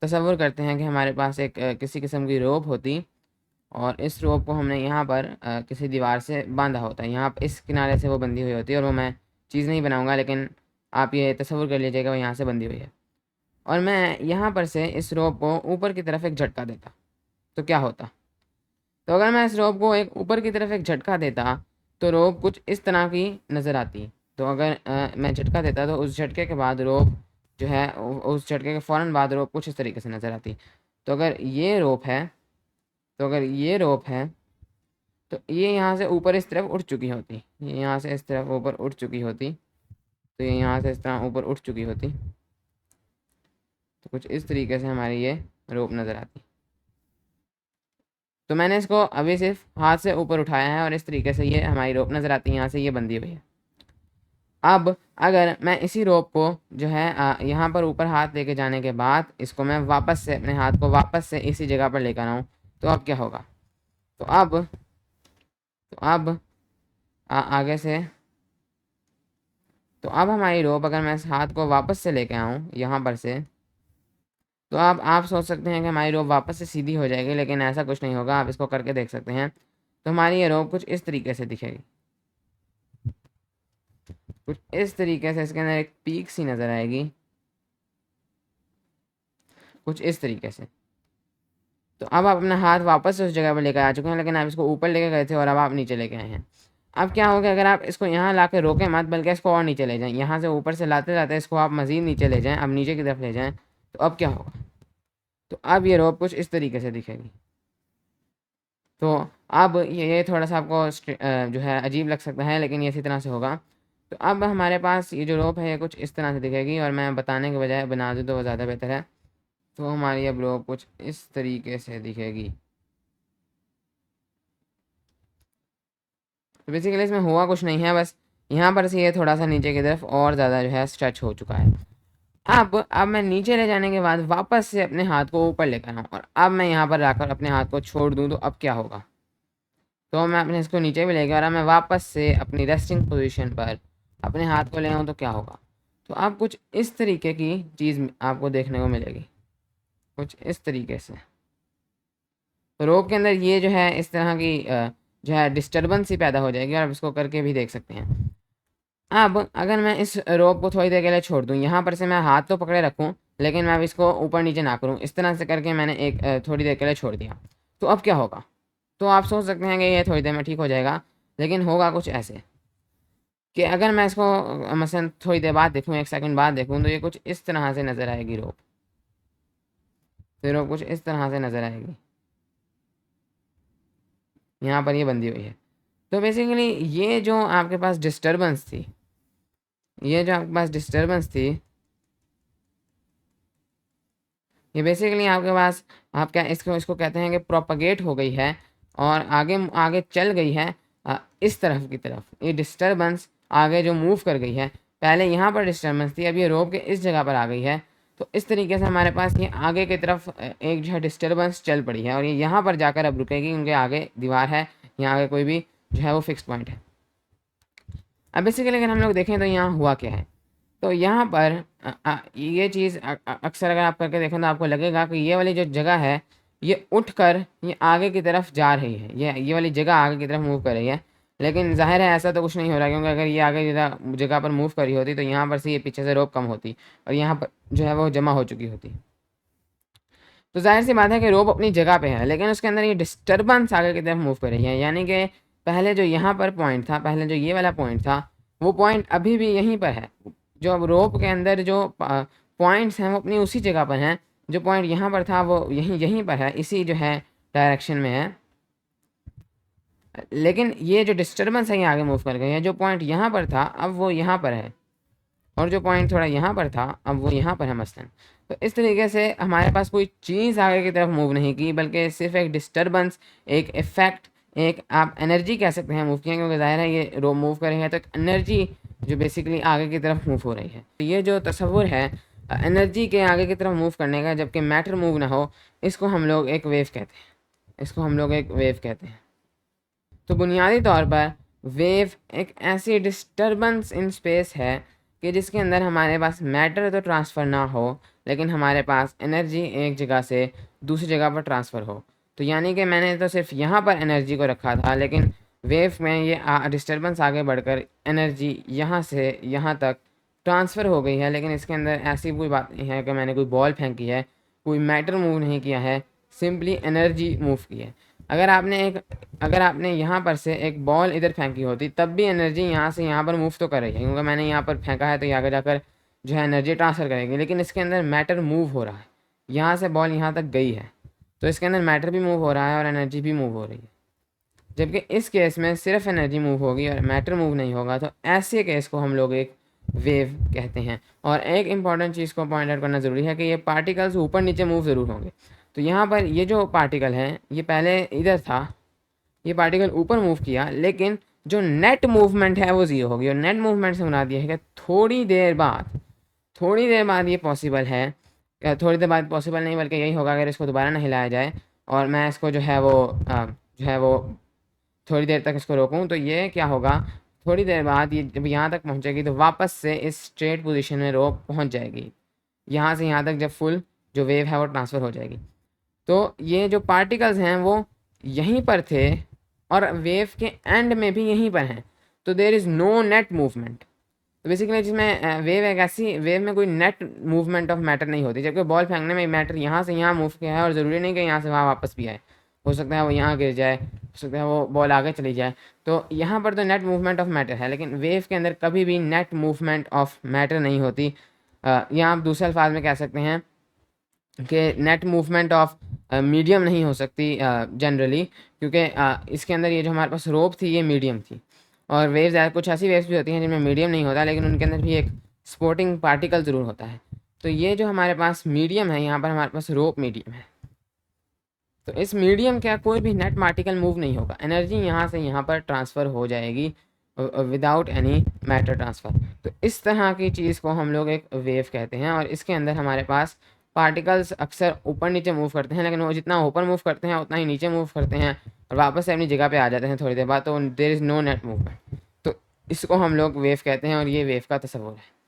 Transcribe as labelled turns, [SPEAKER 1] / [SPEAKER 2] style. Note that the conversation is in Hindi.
[SPEAKER 1] तसव्वुर करते हैं कि हमारे पास एक किसी किस्म की रोप होती और इस रोप को हमने यहाँ पर किसी दीवार से बांधा होता है। यहाँ इस किनारे से वो बंधी हुई होती है, और वो मैं चीज़ नहीं बनाऊँगा, लेकिन आप ये तसव्वुर कर लीजिएगा वो यहाँ से बंधी हुई है। और मैं यहाँ पर से इस रोप को ऊपर की तरफ एक झटका देता, तो क्या होता? तो अगर मैं इस रोप को एक ऊपर की तरफ एक झटका देता तो रोप कुछ इस तरह की नज़र आती। तो अगर मैं झटका देता तो उस झटके के बाद रोप जो है उस झटके के फ़ौरन बाद रोप कुछ इस तरीके से नज़र आती। तो अगर ये रोप है तो ये यहाँ से ऊपर इस तरफ उठ चुकी होती, ये यहाँ से इस तरफ ऊपर उठ चुकी होती, तो ये यहाँ से इस तरह ऊपर उठ चुकी होती। तो कुछ इस तरीके से हमारी ये रोप नज़र आती। तो मैंने इसको अभी सिर्फ हाथ से ऊपर उठाया है और इस तरीके से ये हमारी रोप नज़र आती है, यहाँ से ये बंधी हुई है। अब अगर मैं इसी रोप को जो है यहाँ पर ऊपर हाथ लेके जाने के बाद इसको मैं वापस से अपने हाथ को वापस से इसी जगह पर लेकर आऊँ, तो अब क्या होगा? तो अब आगे से तो अब हमारी रोप अगर मैं इस हाथ को वापस से लेके आऊँ यहाँ पर से, तो आप सोच सकते हैं कि हमारी रोप वापस से सीधी हो जाएगी, लेकिन ऐसा कुछ नहीं होगा। आप इसको करके देख सकते हैं। तो हमारी ये रोप कुछ इस तरीके से दिखेगी, कुछ इस तरीके से। इसके अंदर एक पीक सी नज़र आएगी, कुछ इस तरीके से। तो अब आप अपना हाथ वापस से उस जगह पर लेकर आ चुके हैं, लेकिन आप इसको ऊपर लेके गए थे और अब आप नीचे लेके आए हैं। अब क्या होगा? अगर आप इसको यहाँ ला के रोकें मत, बल्कि इसको और नीचे ले जाएं, यहाँ से ऊपर से लाते लाते इसको आप मज़ीद नीचे ले जाएं, अब नीचे की तरफ ले जाएं, तो अब क्या होगा? तो अब ये रोप कुछ इस तरीके से दिखेगी। तो अब ये थोड़ा सा आपको जो है अजीब लग सकता है, लेकिन ये इसी तरह से होगा। तो अब हमारे पास ये जो रोप है ये कुछ इस तरह से दिखेगी, और मैं बताने के बजाय बना दूँ तो वो ज़्यादा बेहतर है। तो हमारी अब रोप कुछ इस तरीके से दिखेगी। तो बेसिकली इसमें हुआ कुछ नहीं है, बस यहाँ पर से ये थोड़ा सा नीचे की तरफ और ज़्यादा जो है स्ट्रेच हो चुका है। अब मैं नीचे ले जाने के बाद वापस से अपने हाथ को ऊपर लेकर आऊँ, और अब मैं यहाँ पर रखकर अपने हाथ को छोड़ दूँ, तो अब क्या होगा? तो मैं अपने इसको नीचे भी ले गया और अब मैं वापस से अपनी रेस्टिंग पोजीशन पर अपने हाथ को ले आऊँ, तो क्या होगा? तो अब कुछ इस तरीके की चीज़ आपको देखने को मिलेगी, कुछ इस तरीके से। तो रोप के अंदर ये जो है इस तरह की जो है डिस्टर्बेंस ही पैदा हो जाएगी, और आप इसको करके भी देख सकते हैं। अब अगर मैं इस रोप को थोड़ी देर के लिए छोड़ दूँ, यहाँ पर से मैं हाथ तो पकड़े रखूँ, लेकिन मैं अब इसको ऊपर नीचे ना करूँ, इस तरह से करके मैंने एक थोड़ी देर के लिए छोड़ दिया, तो अब क्या होगा? तो आप सोच सकते हैं कि ये थोड़ी देर में ठीक हो जाएगा, लेकिन होगा कुछ ऐसे कि अगर मैं इसको मसलन थोड़ी देर बाद देखूँ, 1 सेकंड बाद देखूँ, तो ये कुछ इस तरह से नज़र आएगी रोप। तो रोप कुछ इस तरह से नज़र आएगी, यहाँ पर ये बंधी हुई है। तो बेसिकली ये जो आपके पास डिस्टर्बेंस थी, ये बेसिकली आपके पास आप क्या इसको कहते हैं कि प्रोपगेट हो गई है और आगे आगे चल गई है इस तरफ की तरफ। ये डिस्टर्बेंस आगे जो मूव कर गई है, पहले यहाँ पर डिस्टर्बेंस थी, अब ये रोप के इस जगह पर आ गई है। तो इस तरीके से हमारे पास ये आगे की तरफ एक जो है डिस्टर्बेंस चल पड़ी है, और ये यहाँ पर जाकर अब रुकेगी। उनके आगे दीवार है, यहाँ आगे कोई भी जो है वो फिक्स पॉइंट है। अब बेसिकली अगर हम लोग देखें तो यहाँ हुआ क्या है, तो यहाँ पर ये चीज़ अक्सर अगर आप करके देखें तो आपको लगेगा कि ये वाली जो जगह है ये उठकर ये आगे की तरफ जा रही है, ये वाली जगह आगे की तरफ मूव कर रही है। लेकिन जाहिर है ऐसा तो कुछ नहीं हो रहा, क्योंकि अगर ये आगे जगह पर मूव करी होती तो यहाँ पर से ये पीछे से रोप कम होती और यहाँ पर जो है वो जमा हो चुकी होती। तो जाहिर सी बात है कि रोप अपनी जगह पे है, लेकिन उसके अंदर ये डिस्टर्बेंस आगे की तरफ मूव कर रही है। यानी कि पहले जो यहाँ पर पॉइंट था, पहले जो ये वाला पॉइंट था, वो पॉइंट अभी भी यहीं पर है। जो अब रोप के अंदर जो पॉइंट्स हैं वो अपनी उसी जगह पर हैं। जो पॉइंट यहाँ पर था वो यहीं पर है, इसी जो है डायरेक्शन में है। लेकिन ये जो डिस्टर्बेंस है ये आगे मूव कर गई है। जो पॉइंट यहाँ पर था अब वो यहाँ पर है, और जो पॉइंट थोड़ा यहाँ पर था अब वो यहाँ पर है मसलन। तो इस तरीके से हमारे पास कोई चीज़ आगे की तरफ मूव नहीं की, बल्कि सिर्फ एक डिस्टर्बेंस, एक इफेक्ट, एक आप एनर्जी कह सकते हैं मूव किया, क्योंकि ज़ाहिर है ये रो मूव कर रही है तो एक एनर्जी जो बेसिकली आगे की तरफ मूव हो रही है। तो ये जो तस्वुर है एनर्जी के आगे की तरफ मूव करने का, जबकि मैटर मूव ना हो, इसको हम लोग एक वेव कहते हैं। तो बुनियादी तौर पर वेव एक ऐसी डिस्टर्बेंस इन स्पेस है कि जिसके अंदर हमारे पास मैटर तो ट्रांसफ़र ना हो, लेकिन हमारे पास एनर्जी एक जगह से दूसरी जगह पर ट्रांसफ़र हो। तो यानी कि मैंने तो सिर्फ यहाँ पर एनर्जी को रखा था, लेकिन वेव में ये डिस्टर्बेंस आगे बढ़कर एनर्जी यहाँ से यहाँ तक ट्रांसफ़र हो गई है। लेकिन इसके अंदर ऐसी कोई बात नहीं है कि मैंने कोई बॉल फेंकी है, कोई मैटर मूव नहीं किया है, सिंपली एनर्जी मूव की है। अगर आपने यहाँ पर से एक बॉल इधर फेंकी होती, तब भी एनर्जी यहाँ से यहाँ पर मूव तो कर रही है, क्योंकि मैंने यहाँ पर फेंका है तो ये आगे जाकर जो है एनर्जी ट्रांसफ़र करेगी। लेकिन इसके अंदर मैटर मूव हो रहा है, यहाँ से बॉल यहाँ तक गई है, तो इसके अंदर मैटर भी मूव हो रहा है और एनर्जी भी मूव हो रही है। जबकि इस केस में सिर्फ एनर्जी मूव होगी और मैटर मूव नहीं होगा, तो ऐसे केस को हम लोग एक वेव कहते हैं। और एक इम्पॉर्टेंट चीज़ को पॉइंट आउट करना ज़रूरी है कि ये पार्टिकल्स ऊपर नीचे मूव ज़रूर होंगे। तो यहाँ पर ये जो पार्टिकल है, ये पहले इधर था, ये पार्टिकल ऊपर मूव किया, लेकिन जो नेट मूवमेंट है वो ज़ीरो होगी। और नेट मूवमेंट से बना दिया है कि थोड़ी देर बाद ये पॉसिबल है, थोड़ी देर बाद पॉसिबल नहीं बल्कि यही होगा अगर इसको दोबारा ना हिलाया जाए और मैं इसको जो है वो थोड़ी देर तक इसको रोकूं, तो ये क्या होगा, थोड़ी देर बाद ये जब यहाँ तक पहुँचेगी तो वापस से इस स्ट्रेट पोजीशन में रोप पहुँच जाएगी, यहाँ से यहाँ तक जब फुल जो वेव है वो ट्रांसफ़र हो जाएगी। तो ये जो पार्टिकल्स हैं वो यहीं पर थे और वेव के एंड में भी यहीं पर हैं, तो there is no net movement. तो बेसिकली जिसमें वेव एक ऐसी वेव में कोई नेट मूवमेंट ऑफ मैटर नहीं होती, जबकि बॉल फेंकने में मैटर यहाँ से यहाँ मूव किया है और ज़रूरी नहीं कि यहाँ से वहाँ वापस भी आए, हो सकता है वो यहाँ गिर जाए, हो सकता है वो बॉल आगे चली जाए। तो यहाँ पर तो नेट मूवमेंट ऑफ मैटर है, लेकिन वेव के अंदर कभी भी नेट मूवमेंट ऑफ मैटर नहीं होती। यहाँ आप दूसरे अल्फाज में कह सकते हैं कि नेट मूवमेंट ऑफ मीडियम नहीं हो सकती जनरली, क्योंकि इसके अंदर ये जो हमारे पास रोप थी ये मीडियम थी, और वेव्स कुछ ऐसी वेव्स भी होती हैं जिनमें मीडियम नहीं होता, लेकिन उनके अंदर भी एक स्पोर्टिंग पार्टिकल ज़रूर होता है। तो ये जो हमारे पास मीडियम है, यहाँ पर हमारे पास रोप मीडियम है, तो इस मीडियम का कोई भी नेट पार्टिकल मूव नहीं होगा, एनर्जी यहाँ से यहाँ पर ट्रांसफ़र हो जाएगी विदाउट एनी मैटर ट्रांसफ़र। तो इस तरह की चीज़ को हम लोग एक वेव कहते हैं। और इसके अंदर हमारे पास पार्टिकल्स अक्सर ऊपर नीचे मूव करते हैं, लेकिन वो जितना ऊपर मूव करते हैं उतना ही नीचे मूव करते हैं और वापस से अपनी जगह पे आ जाते हैं थोड़ी देर बाद, तो there is no net movement. तो इसको हम लोग वेव कहते हैं और ये वेव का तस्वुर है।